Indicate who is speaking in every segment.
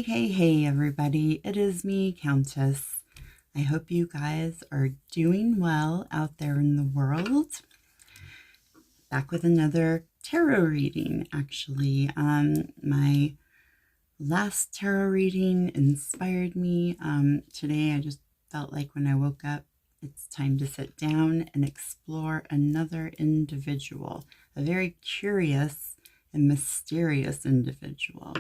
Speaker 1: Hey, everybody. It is me, Countess. I hope you guys are doing well out there in the world. Back with another tarot reading, actually. My last tarot reading inspired me. Today, I just felt like when I woke up, it's time to sit down and explore another individual, a very curious and mysterious individual.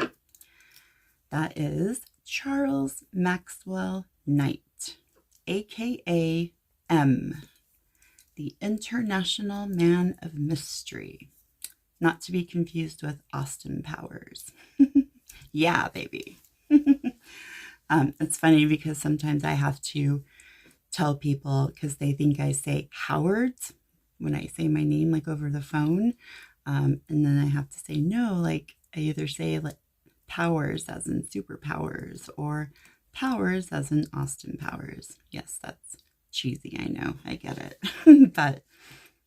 Speaker 1: That is Charles Maxwell Knight, aka M, the International Man of Mystery, not to be confused with Austin Powers. Yeah, baby. It's funny because sometimes I have to tell people, because they think I say Howard when I say my name, like over the phone. And then I have to say no, like I either say like Powers as in superpowers or Powers as in Austin Powers. Yes, that's cheesy. I know. I get it. But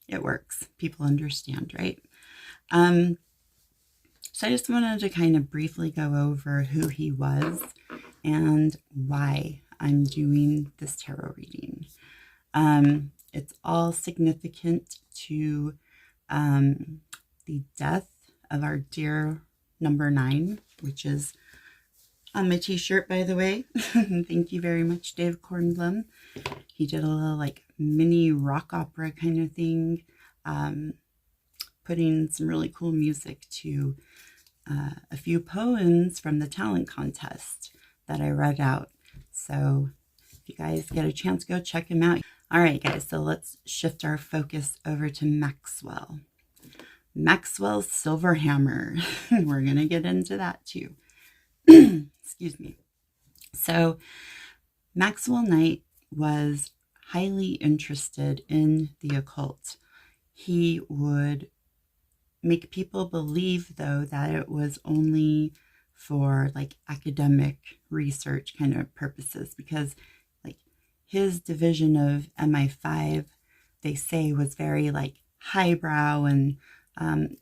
Speaker 1: it works. People understand, right? So I just wanted to kind of briefly go over who he was and why I'm doing this tarot reading. It's all significant to the death of our dear number 9, which is on my t-shirt, by the way. Thank you very much, Dave Kornblum. He did a little like mini rock opera kind of thing, putting some really cool music to a few poems from the talent contest that I read out. So if you guys get a chance, go check him out. All right, guys, so let's shift our focus over to Maxwell. Maxwell's silver hammer. We're going to get into that too. Excuse me. So Maxwell Knight was highly interested in the occult. He would make people believe, though, that it was only for like academic research kind of purposes, because like his division of MI5, they say, was very like highbrow, and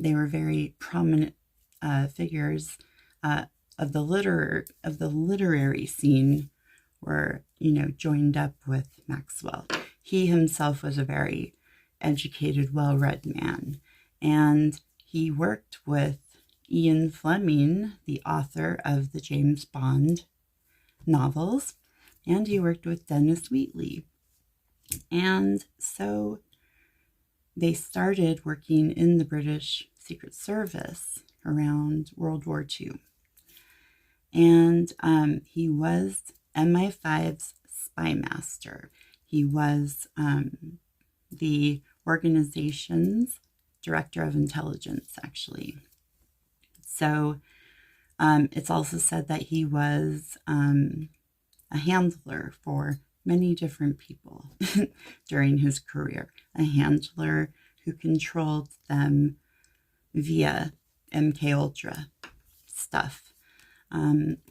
Speaker 1: they were very prominent figures of the literary scene were, joined up with Maxwell. He himself was a very educated, well-read man, and he worked with Ian Fleming, the author of the James Bond novels, and he worked with Dennis Wheatley. And so they started working in the British Secret Service around World War II. And he was MI5's spy master. He was the organization's director of intelligence, actually. So it's also said that he was a handler for many different people during his career. A handler who controlled them via MK Ultra stuff.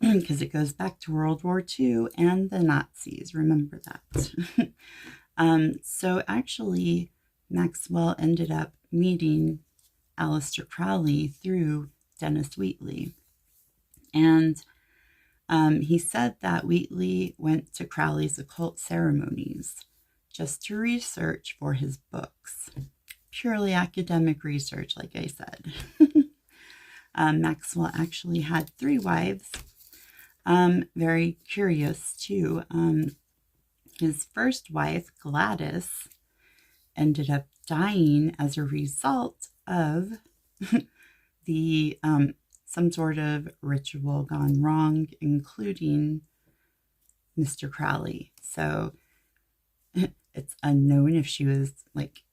Speaker 1: Because it goes back to World War II and the Nazis. Remember that. So actually, Maxwell ended up meeting Aleister Crowley through Dennis Wheatley. And he said that Wheatley went to Crowley's occult ceremonies just to research for his books. Purely academic research, like I said. Maxwell actually had 3 wives. Very curious, too. His first wife, Gladys, ended up dying as a result of the some sort of ritual gone wrong, including Mr. Crowley. So it's unknown if she was like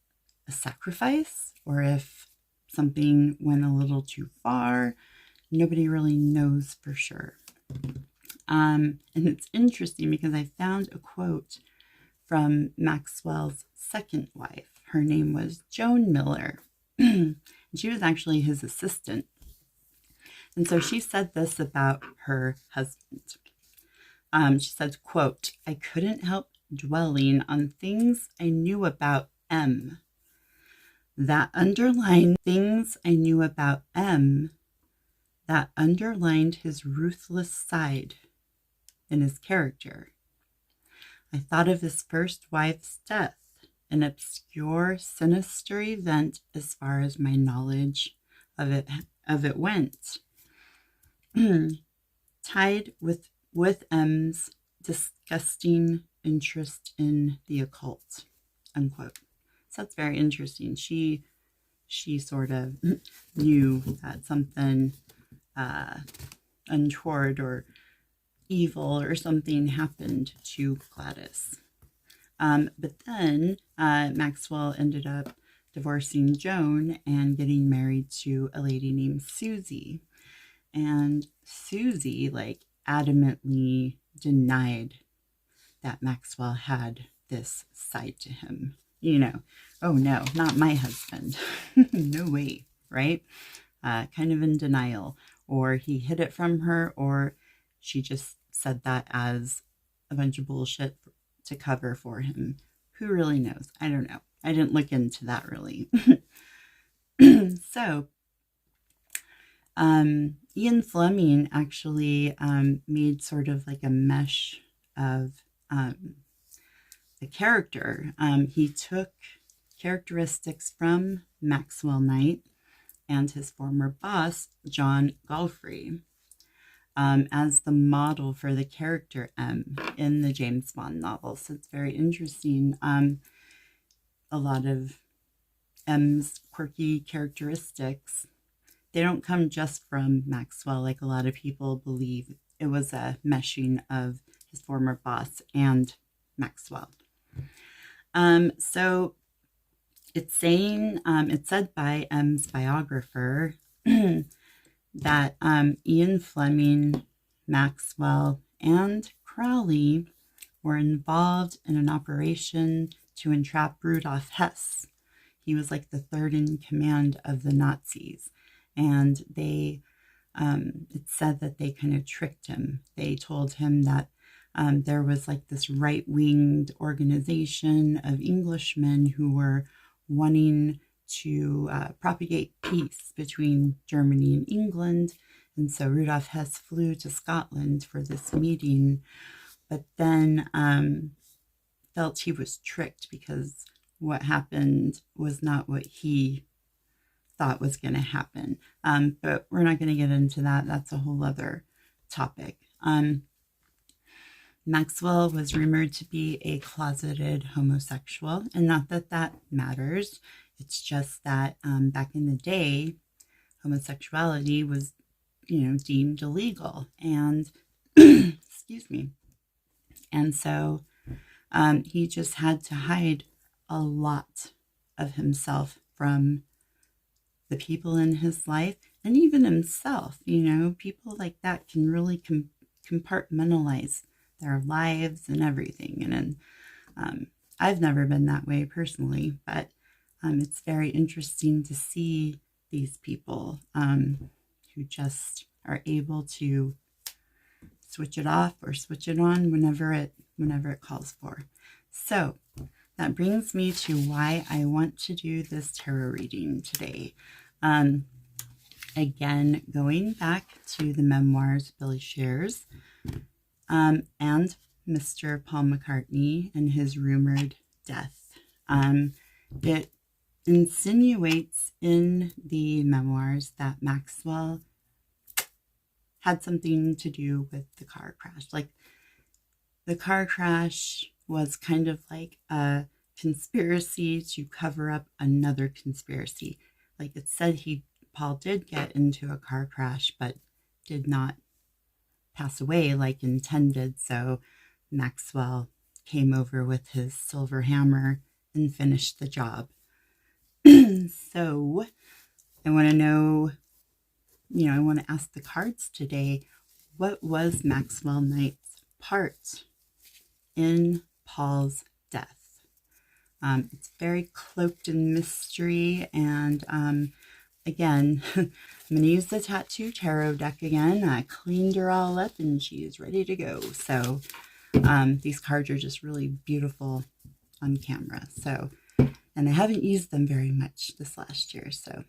Speaker 1: a sacrifice or if something went a little too far. Nobody really knows for sure. And it's interesting because I found a quote from Maxwell's second wife. Her name was Joan Miller. And she was actually his assistant. And so she said this about her husband. She said, quote, "I couldn't help dwelling on things I knew about M. That underlined things I knew about M that underlined his ruthless side in his character. I thought of his first wife's death, an obscure, sinister event as far as my knowledge of it went, tied with M's disgusting interest in the occult, unquote. So that's very interesting. She sort of knew that something untoward or evil or something happened to Gladys. But then Maxwell ended up divorcing Joan and getting married to a lady named Susie. And Susie, like, adamantly denied that Maxwell had this side to him. You know, oh no, not my husband. No way, right? Kind of in denial. Or he hid it from her, or she just said that as a bunch of bullshit to cover for him. Who really knows? I don't know. I didn't look into that really. So, Ian Fleming actually made sort of like a mesh of the character. He took characteristics from Maxwell Knight and his former boss, John Galfrey, as the model for the character M in the James Bond novel. So it's very interesting. A lot of M's quirky characteristics, they don't come just from Maxwell, like a lot of people believe. It was a meshing of his former boss and Maxwell. So it's saying, it's said by M's biographer that Ian Fleming, Maxwell, and Crowley were involved in an operation to entrap Rudolf Hess. He was like the third in command of the Nazis. And they, it said that they kind of tricked him. They told him that there was like this right-winged organization of Englishmen who were wanting to propagate peace between Germany and England. And so Rudolf Hess flew to Scotland for this meeting, but then felt he was tricked because what happened was not what he thought was going to happen. But we're not going to get into that. That's a whole other topic. Maxwell was rumored to be a closeted homosexual, and not that that matters. It's just that back in the day, homosexuality was, deemed illegal, and excuse me. And so he just had to hide a lot of himself from the people in his life, and even himself. People like that can really compartmentalize their lives and everything. And I've never been that way personally, but it's very interesting to see these people who just are able to switch it off or switch it on whenever it calls for. So that brings me to why I want to do this tarot reading today. Again, going back to the memoirs Billy shares, and Mr. Paul McCartney and his rumored death. It insinuates in the memoirs that Maxwell had something to do with the car crash. Like, the car crash was kind of like a conspiracy to cover up another conspiracy. Like, it said Paul did get into a car crash, but did not pass away like intended. So Maxwell came over with his silver hammer and finished the job. So I want to know, I want to ask the cards today, what was Maxwell Knight's part in Paul's death? It's very cloaked in mystery, and again, I'm going to use the Tattoo Tarot deck again. I cleaned her all up and she is ready to go. So these cards are just really beautiful on camera. So, and I haven't used them very much this last year. So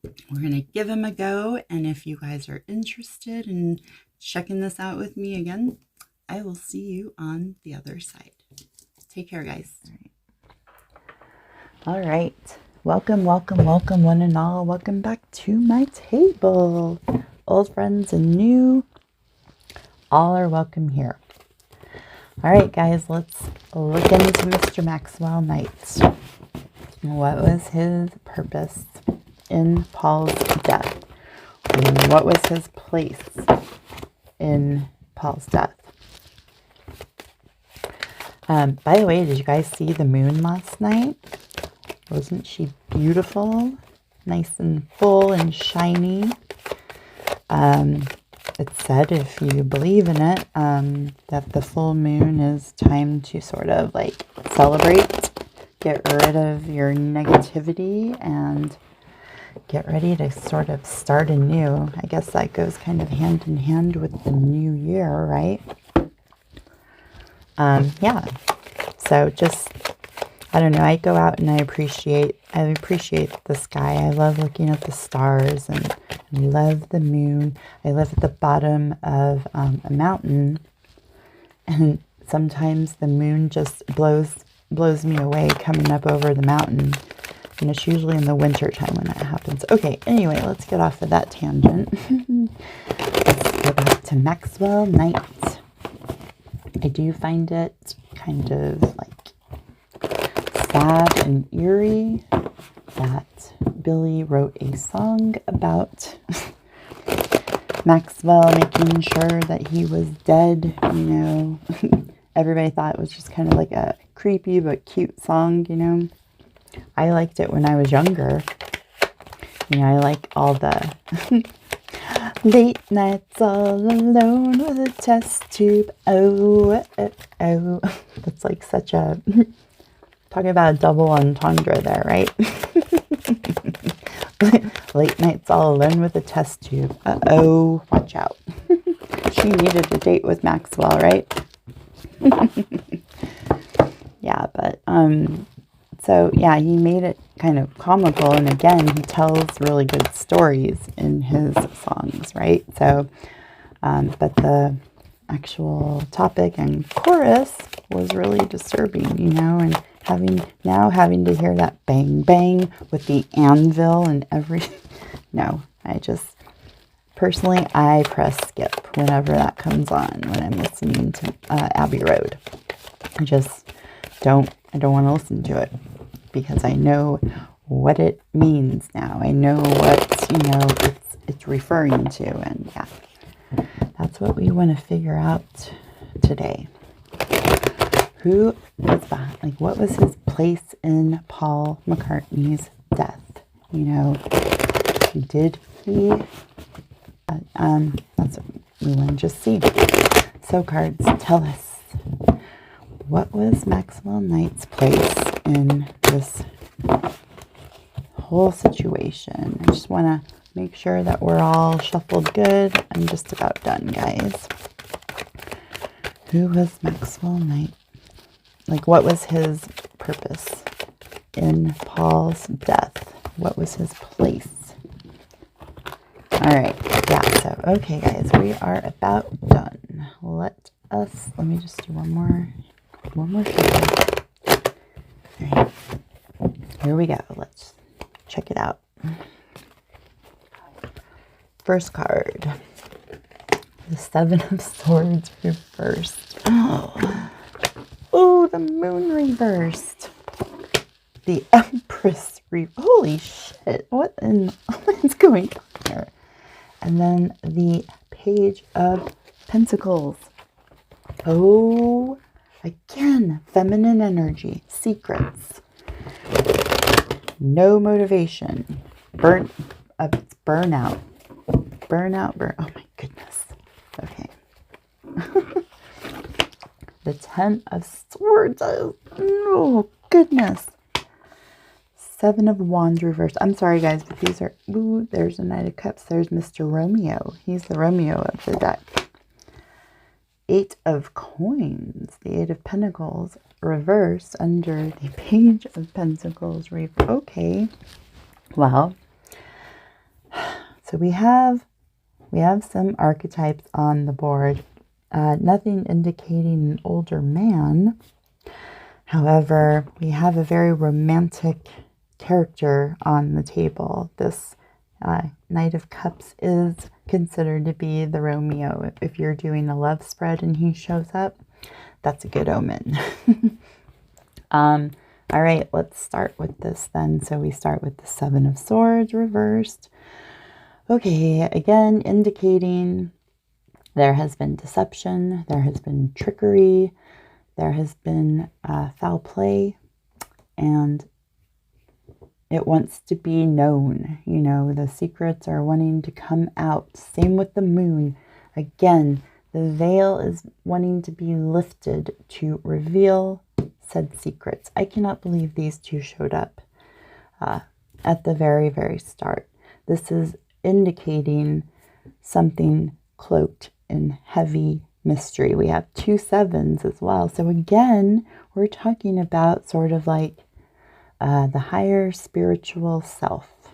Speaker 1: we're going to give him a go. And if you guys are interested in checking this out with me again, I will see you on the other side. Take care, guys. All right. Welcome, welcome, welcome, one and all. Welcome back to my table. Old friends and new, all are welcome here. All right, guys, let's look into Mr. Maxwell Knight. What was his purpose in Paul's death? What was his place in Paul's death? By the way, did you guys see the moon last night? Wasn't she beautiful? Nice and full and shiny. It said, if you believe in it, that the full moon is time to sort of like celebrate, get rid of your negativity, and get ready to sort of start anew. I guess that goes kind of hand in hand with the new year, right? Yeah. So just, I don't know, I go out and I appreciate the sky. I love looking at the stars, and I love the moon. I live at the bottom of a mountain, and sometimes the moon just blows me away coming up over the mountain. And it's usually in the winter time when that happens. Okay, anyway, let's get off of that tangent. Let's go back to Maxwell Knight. I do find it kind of like sad and eerie that Billy wrote a song about Maxwell making sure that he was dead. You know, everybody thought it was just kind of like a creepy but cute song, you know. I liked it when I was younger. You know, I like all the late nights all alone with a test tube. Oh, oh, oh. That's like such a, talking about a double entendre there, right? Late nights all alone with a test tube. Uh-oh, watch out. She needed a date with Maxwell, right? Yeah, but, so yeah, he made it kind of comical, and again, he tells really good stories in his songs, right? So, but the actual topic and chorus was really disturbing, you know, and having to hear that bang bang with the anvil and no, personally, I press skip whenever that comes on when I'm listening to Abbey Road. I don't want to listen to it because I know what it means now. I know what, you know, it's referring to, and yeah, that's what we want to figure out today. Who was that? Like, what was his place in Paul McCartney's death? You know, did he? That's what we want to just see. So cards, tell us. What was Maxwell Knight's place in this whole situation? I just want to make sure that we're all shuffled good. I'm just about done, guys. Who was Maxwell Knight? Like, what was his purpose in Paul's death? What was his place? All right. Yeah, so, okay, guys, we are about done. Let me just do one more shuffle. All right. Here we go. Let's check it out. First card. The Seven of Swords reversed. Oh, the Moon reversed. The Empress holy shit. What is going on here? And then the Page of Pentacles. Oh, again, feminine energy, secrets, no motivation, burnout. Oh my goodness. Okay. The Ten of Swords. Oh goodness. Seven of Wands reversed. I'm sorry, guys, but these are, ooh, there's a Knight of Cups. There's Mr. Romeo. He's the Romeo of the deck. Eight of Coins. The Eight of Pentacles reversed under the Page of Pentacles. Okay. Well, So we have some archetypes on the board. Nothing indicating an older man. However, we have a very romantic character on the table. This Knight of Cups is considered to be the Romeo. If you're doing a love spread and he shows up, that's a good omen. All right, let's start with this then. So we start with the Seven of Swords reversed. Okay, again, indicating there has been deception, there has been trickery, there has been foul play, and it wants to be known. You know, the secrets are wanting to come out. Same with the moon. Again, the veil is wanting to be lifted to reveal said secrets. I cannot believe these two showed up at the very, very start. This is indicating something cloaked in heavy mystery. We have 2 sevens as well. So again, we're talking about sort of like the higher spiritual self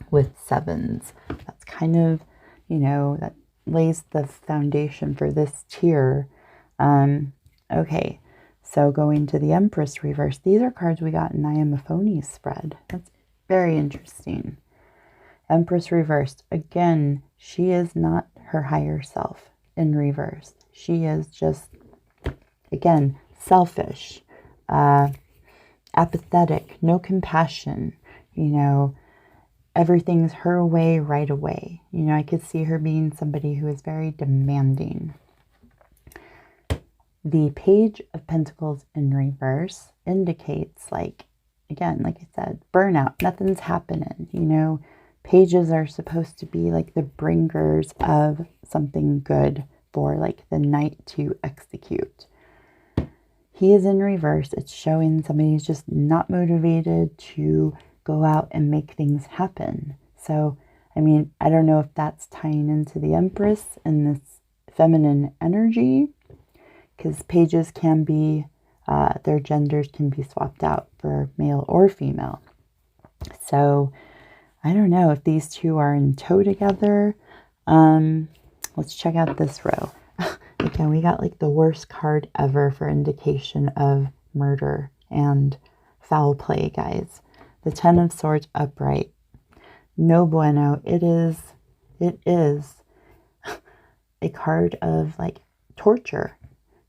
Speaker 1: with sevens. That's kind of, you know, that lays the foundation for this tier. Okay, so going to the Empress reverse. These are cards we got in Nyamophoni's spread. That's very interesting. Empress reversed. Again, she is not her higher self in reverse. She is just, again, selfish, apathetic, no compassion, you know, everything's her way right away. You know, I could see her being somebody who is very demanding. The Page of Pentacles in reverse indicates, like, again, like I said, burnout. Nothing's happening, you know. Pages are supposed to be like the bringers of something good for like the knight to execute. He is in reverse. It's showing somebody who's just not motivated to go out and make things happen. So, I mean, I don't know if that's tying into the Empress and this feminine energy, because pages can be, their genders can be swapped out for male or female. So, I don't know if these two are in tow together. Let's check out this row. Again, we got like the worst card ever for indication of murder and foul play, guys. The Ten of Swords upright. No bueno. It is a card of like torture.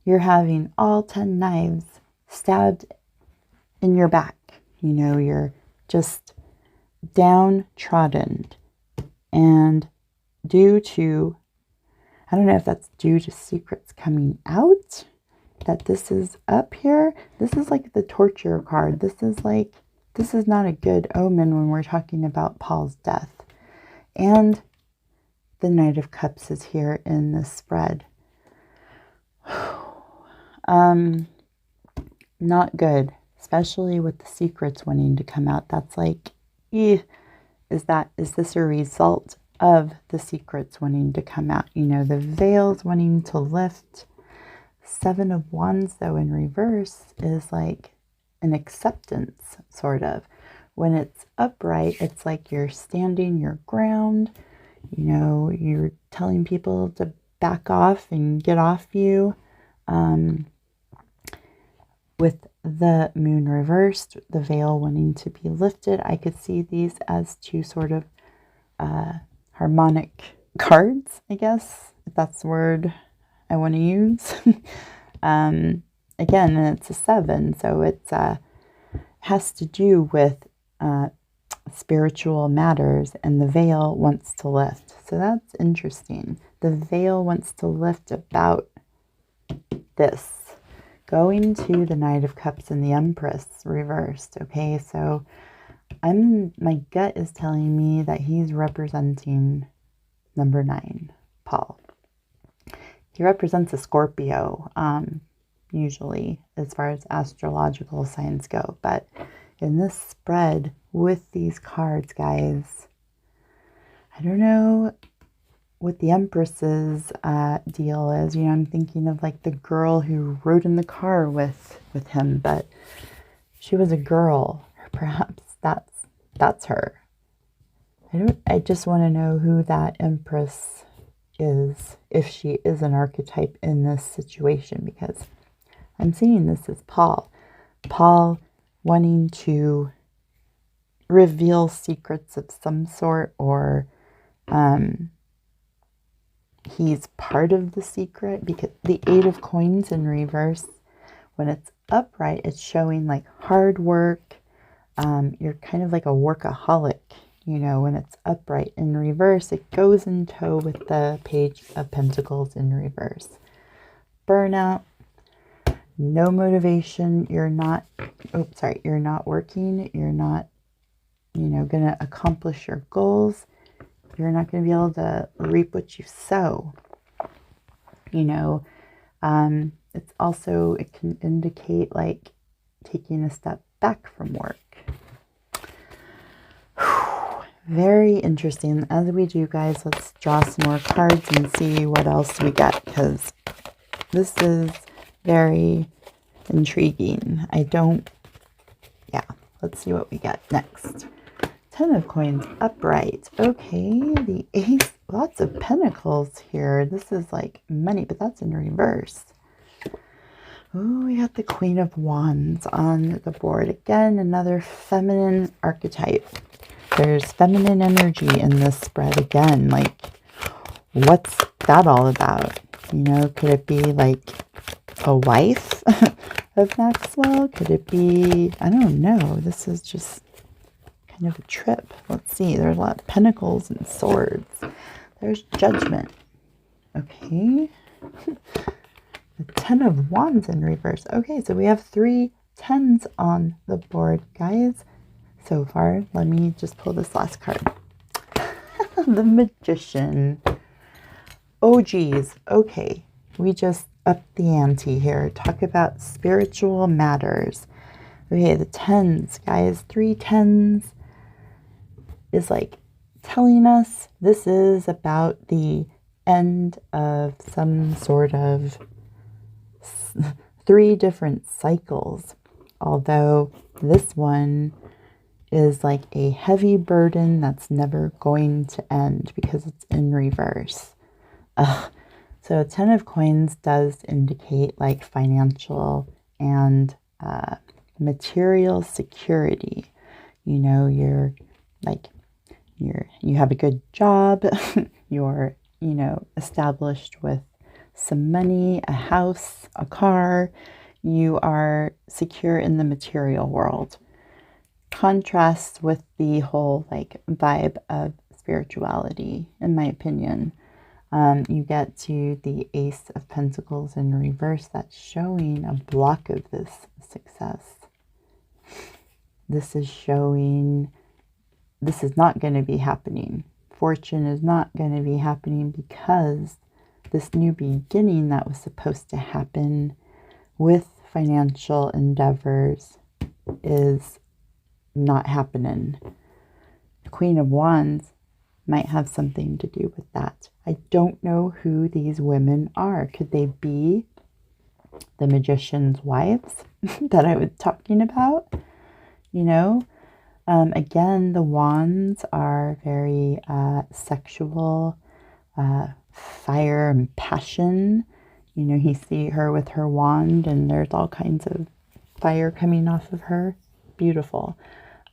Speaker 1: You're having all 10 knives stabbed in your back. You know, you're just downtrodden, and due to, I don't know if that's due to secrets coming out, that this is up here. This is like the torture card. This is not a good omen when we're talking about Paul's death. And the Knight of Cups is here in this spread. Not good, especially with the secrets wanting to come out. That's like, is this a result of the secrets wanting to come out? You know, the veils wanting to lift. Seven of Wands, though, in reverse is like an acceptance, sort of. When it's upright, it's like you're standing your ground. You know, you're telling people to back off and get off you. With the Moon reversed, the veil wanting to be lifted, I could see these as two sort of harmonic cards, I guess, if that's the word I want to use. Again, and it's a 7, so it's has to do with spiritual matters, and the veil wants to lift. So that's interesting. The veil wants to lift about this. Going to the Knight of Cups and the Empress reversed. Okay, so my gut is telling me that he's representing number 9, Paul. He represents a Scorpio, usually, as far as astrological signs go. But in this spread with these cards, guys, I don't know what the Empress's deal is. You know, I'm thinking of like the girl who rode in the car with him, but she was a girl. Perhaps that's her. I just want to know who that Empress is, if she is an archetype in this situation, because I'm seeing this as Paul. Paul wanting to reveal secrets of some sort, or he's part of the secret, because the Eight of Coins in reverse, when it's upright, it's showing like hard work. You're kind of like a workaholic, you know. When it's upright. In reverse, it goes in tow with the Page of Pentacles in reverse. Burnout, no motivation. You're not working. You're not, you know, going to accomplish your goals. You're not going to be able to reap what you sow. You know, it's also, it can indicate like taking a step back from work. Very interesting. As we do, guys, let's draw some more cards and see what else we get, because this is very intriguing. Let's see what we get next. 10 of Coins upright. Okay, the Ace, lots of Pentacles here. This is like money, but that's in reverse. Oh, we got the Queen of Wands on the board. Again, another feminine archetype. There's feminine energy in this spread again. Like, what's that all about? You know, could it be like a wife of Maxwell? Could it be, I don't know. This is just kind of a trip. Let's see. There's a lot of Pentacles and Swords. There's Judgment. Okay. The 10 of Wands in reverse. Okay, so we have 3 10s on the board, guys. So far, let me just pull this last card. The Magician. Oh, geez. Okay, we just upped the ante here. Talk about spiritual matters. Okay, the 10s, guys. 3 10s is like telling us this is about the end of some sort of 3 different cycles. Although this one is like a heavy burden that's never going to end because it's in reverse. So 10 of Coins does indicate like financial and material security. You know, you have a good job, you're, you know, established with some money, a house, a car, you are secure in the material world. Contrasts with the whole like vibe of spirituality, in my opinion. You get to the Ace of Pentacles in reverse. That's showing a block of this success. This is showing this is not going to be happening. Fortune is not going to be happening because this new beginning that was supposed to happen with financial endeavors is not happening. The Queen of Wands might have something to do with that. I don't know who these women are. Could they be the magician's wives that I was talking about? You know, again, the wands are very sexual, fire and passion. You know, you see her with her wand and there's all kinds of fire coming off of her. Beautiful.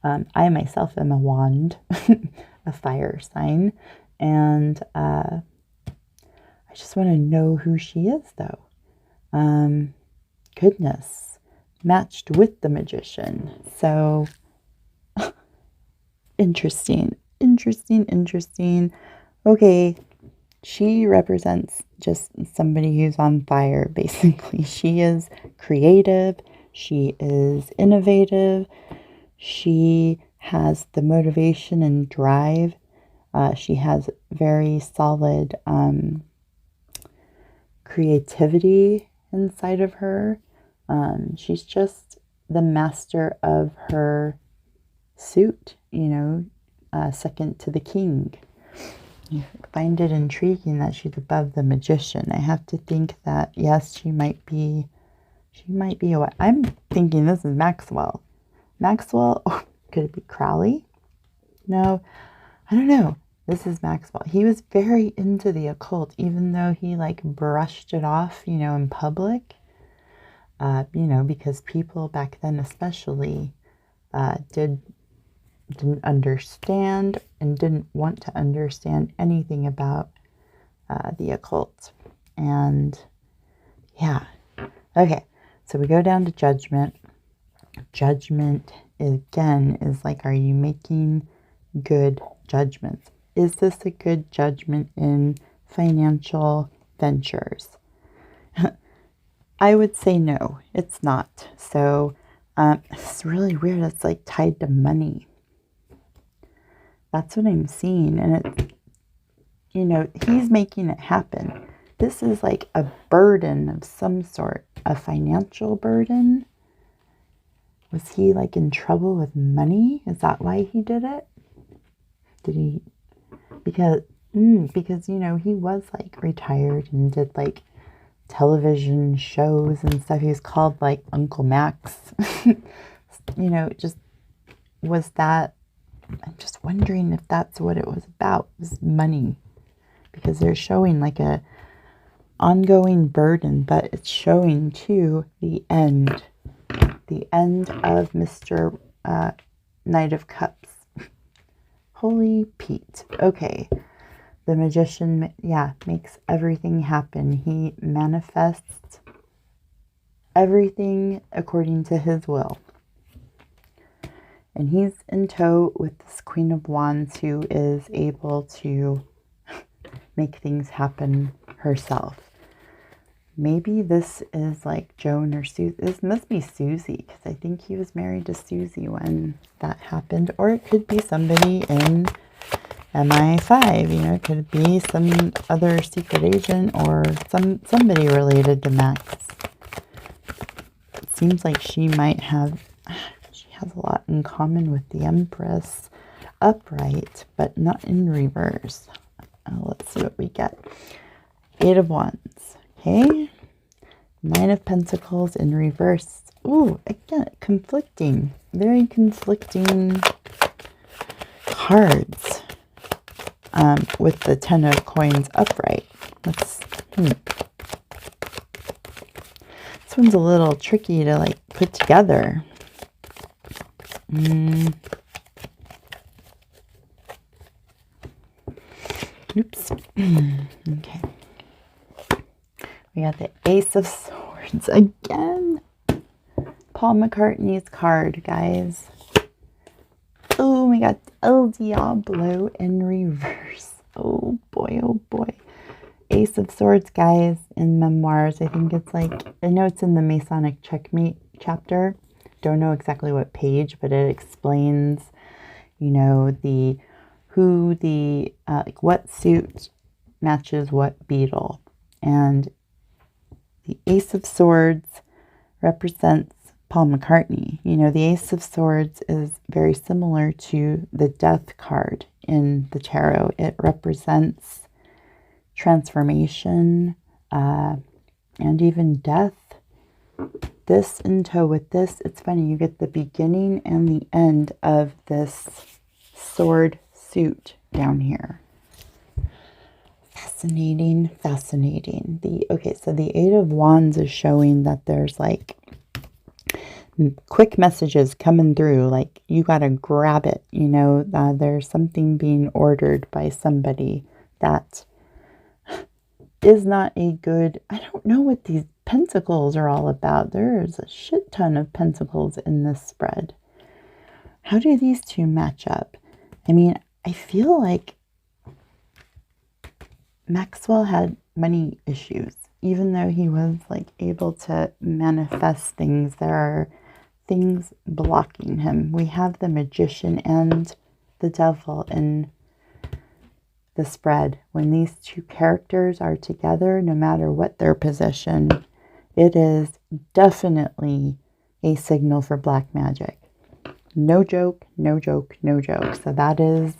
Speaker 1: I myself am a wand, a fire sign, and I just want to know who she is, though. Goodness, matched with the magician. So interesting. Okay, she represents just somebody who's on fire, basically. She is creative. She is innovative. She has the motivation and drive. She has very solid creativity inside of her. She's just the master of her suit, you know, second to the king. I find it intriguing that she's above the magician. I have to think that, yes, she might be a, I'm thinking this is Maxwell. Maxwell, oh, could it be Crowley? No, I don't know. This is Maxwell. He was very into the occult, even though he like brushed it off, you know, in public. You know, because people back then especially didn't understand and didn't want to understand anything about the occult. And yeah. Okay, so we go down to judgment. Judgment, again, is like, are you making good judgments? Is this a good judgment in financial ventures? I would say no, it's not. So it's really weird. It's like tied to money. That's what I'm seeing. And it's, you know, he's making it happen. This is like a burden of some sort, a financial burden. Was he like in trouble with money? Is that why he did it? Did he? Because, you know, he was like retired and did like television shows and stuff. He was called like Uncle Max. You know, just was that, I'm just wondering if that's what it was about, was money. Because they're showing like a ongoing burden, but it's showing too the end of Mr. Knight of Cups. Holy Pete. Okay. The magician, yeah, makes everything happen. He manifests everything according to his will. And he's in tow with this Queen of Wands who is able to make things happen herself. Maybe this is like Joan or Susie. This must be Susie, because I think he was married to Susie when that happened. Or it could be somebody in MI5. You know, it could be some other secret agent or somebody related to Max. It seems like she might have, she has a lot in common with the Empress upright, but not in reverse. Let's see what we get. 8 of Wands. Okay. 9 of Pentacles in reverse. Ooh, again, conflicting. Very conflicting cards. With the 10 of Coins upright. Let's, This one's a little tricky to like put together. Oops. Okay. We got the Ace of Swords again. Paul McCartney's card, guys. Oh, we got El Diablo in reverse. Oh boy, oh boy. Ace of Swords, guys, in Memoirs. I think it's like, I know it's in the Masonic Checkmate chapter. Don't know exactly what page, but it explains, you know, like what suit matches what beetle. And the Ace of Swords represents Paul McCartney. You know, the Ace of Swords is very similar to the Death card in the tarot. It represents transformation and even death. This in tow with this, it's funny, you get the beginning and the end of this sword suit down here. Fascinating, fascinating. Okay, so the 8 of Wands is showing that there's like quick messages coming through, like you got to grab it, you know, there's something being ordered by somebody that is not a good, I don't know what these pentacles are all about. There's a shit ton of pentacles in this spread. How do these two match up? I mean, I feel like Maxwell had money issues, even though he was like able to manifest things. There are things blocking him. We have the Magician and the Devil in the spread. When these two characters are together, no matter what their position, it is definitely a signal for black magic. No joke, no joke, no joke. So that is,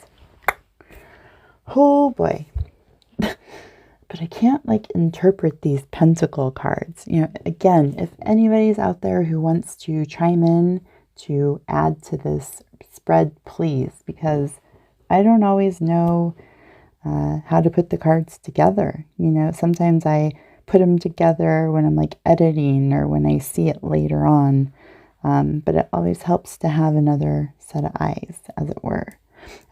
Speaker 1: oh boy. But I can't like interpret these pentacle cards. You know, again, if anybody's out there who wants to chime in to add to this spread, please, because I don't always know how to put the cards together. You know, sometimes I put them together when I'm like editing or when I see it later on. But it always helps to have another set of eyes, as it were.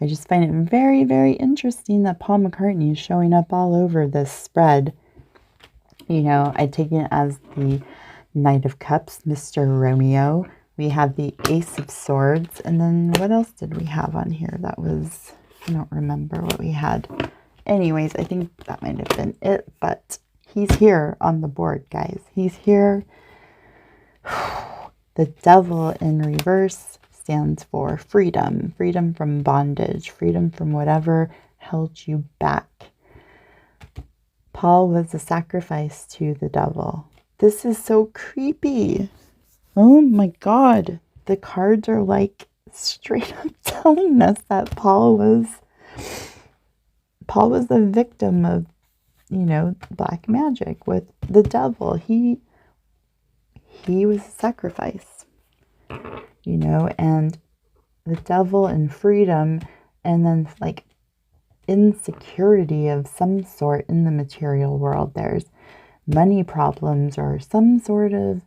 Speaker 1: I just find it very, very interesting that Paul McCartney is showing up all over this spread. You know, I take it as the Knight of Cups, Mr. Romeo. We have the Ace of Swords. And then what else did we have on here? That was, I don't remember what we had. Anyways, I think that might have been it. But he's here on the board, guys. He's here. The Devil in reverse stands for freedom. Freedom from bondage. Freedom from whatever held you back. Paul was a sacrifice to the devil. This is so creepy. Oh my God. The cards are like straight up telling us that Paul was a victim of, you know, black magic with the devil. He was a sacrifice, you know, and the devil and freedom, and then like insecurity of some sort in the material world. There's money problems or some sort of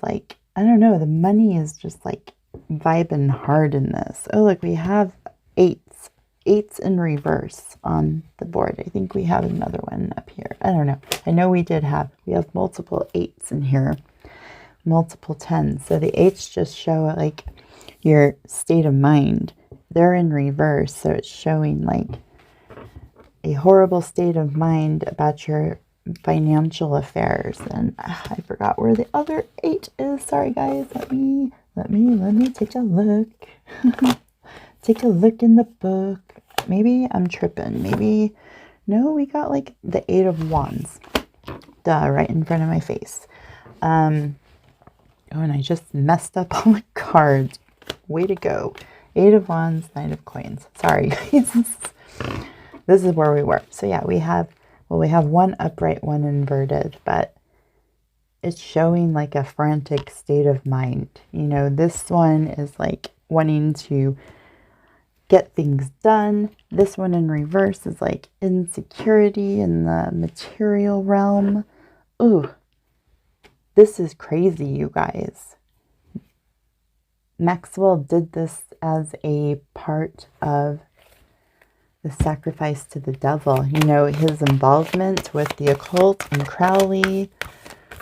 Speaker 1: like, I don't know, the money is just like vibing hard in this. Oh, look, we have eights in reverse on the board. I think we have another one up here. I don't know. I know we have multiple eights in here, multiple tens. So the eights just show like your state of mind. They're in reverse, so it's showing like a horrible state of mind about your financial affairs. And I forgot where the other 8 is. Sorry guys, let me take a look. Take a look in the book. Maybe I'm tripping. Maybe no, we got like the 8 of Wands. Duh, right in front of my face. Oh, and I just messed up all my cards. Way to go. 8 of Wands, 9 of Coins. Sorry guys. This is where we were. So yeah, we have one upright, one inverted, but it's showing like a frantic state of mind. You know, this one is like wanting to get things done. This one in reverse is like insecurity in the material realm. Ooh, this is crazy, you guys. Maxwell did this as a part of the sacrifice to the devil. You know, his involvement with the occult and Crowley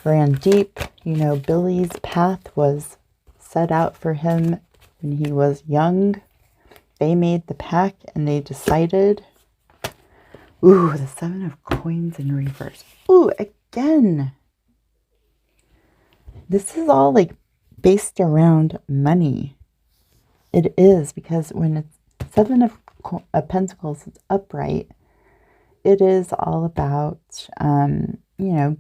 Speaker 1: ran deep. You know, Billy's path was set out for him when he was young. They made the pact and they decided. Ooh, the 7 of Coins in reverse. Ooh, again. This is all like based around money. It is, because when it's 7 of Pentacles, it's upright. It is all about, you know,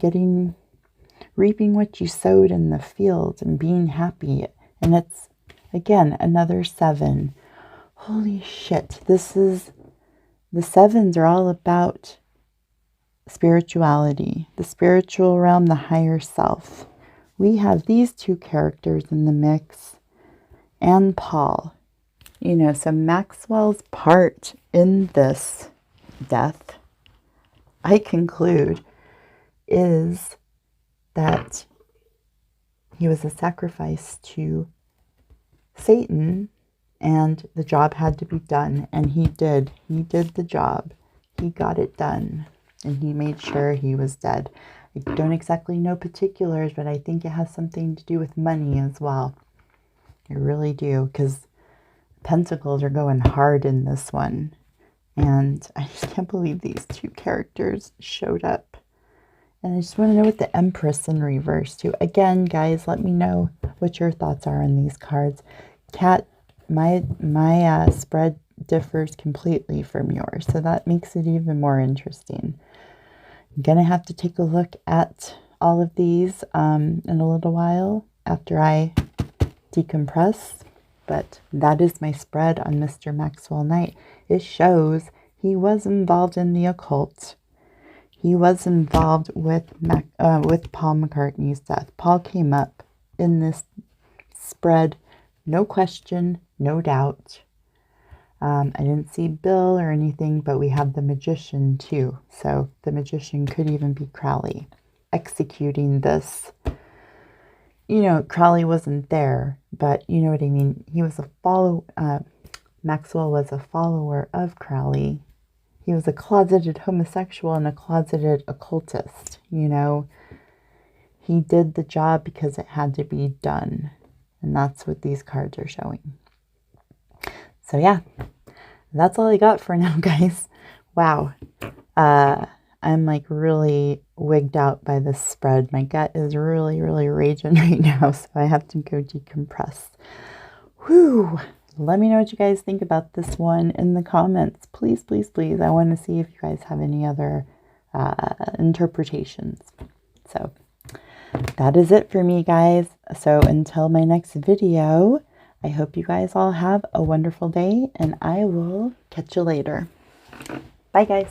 Speaker 1: reaping what you sowed in the field and being happy. And it's, again, another 7. Holy shit. The 7s are all about spirituality, the spiritual realm, the higher self. We have these 2 characters in the mix and Paul. You know, so Maxwell's part in this death, I conclude, is that he was a sacrifice to Satan and the job had to be done. And he did. He did the job. He got it done. And he made sure he was dead. I don't exactly know particulars, but I think it has something to do with money as well. I really do, because Pentacles are going hard in this one. And I just can't believe these 2 characters showed up. And I just want to know what the Empress in reverse too. Again, guys, let me know what your thoughts are on these cards. Kat, my spread differs completely from yours, so that makes it even more interesting. I'm going to have to take a look at all of these in a little while after I decompress. But that is my spread on Mr. Maxwell Knight. It shows he was involved in the occult. He was involved with Paul McCartney's death. Paul came up in this spread, no question, no doubt. I didn't see Bill or anything, but we have the Magician too. So the Magician could even be Crowley executing this. You know, Crowley wasn't there, but you know what I mean. He was a Maxwell was a follower of Crowley. He was a closeted homosexual and a closeted occultist, you know. He did the job because it had to be done. And that's what these cards are showing. So yeah, that's all I got for now, guys. Wow. I'm like really wigged out by this spread. My gut is really, really raging right now, so I have to go decompress. Whew. Let me know what you guys think about this one in the comments. Please, please, please. I want to see if you guys have any other interpretations. So that is it for me, guys. So until my next video, I hope you guys all have a wonderful day, and I will catch you later. Bye, guys.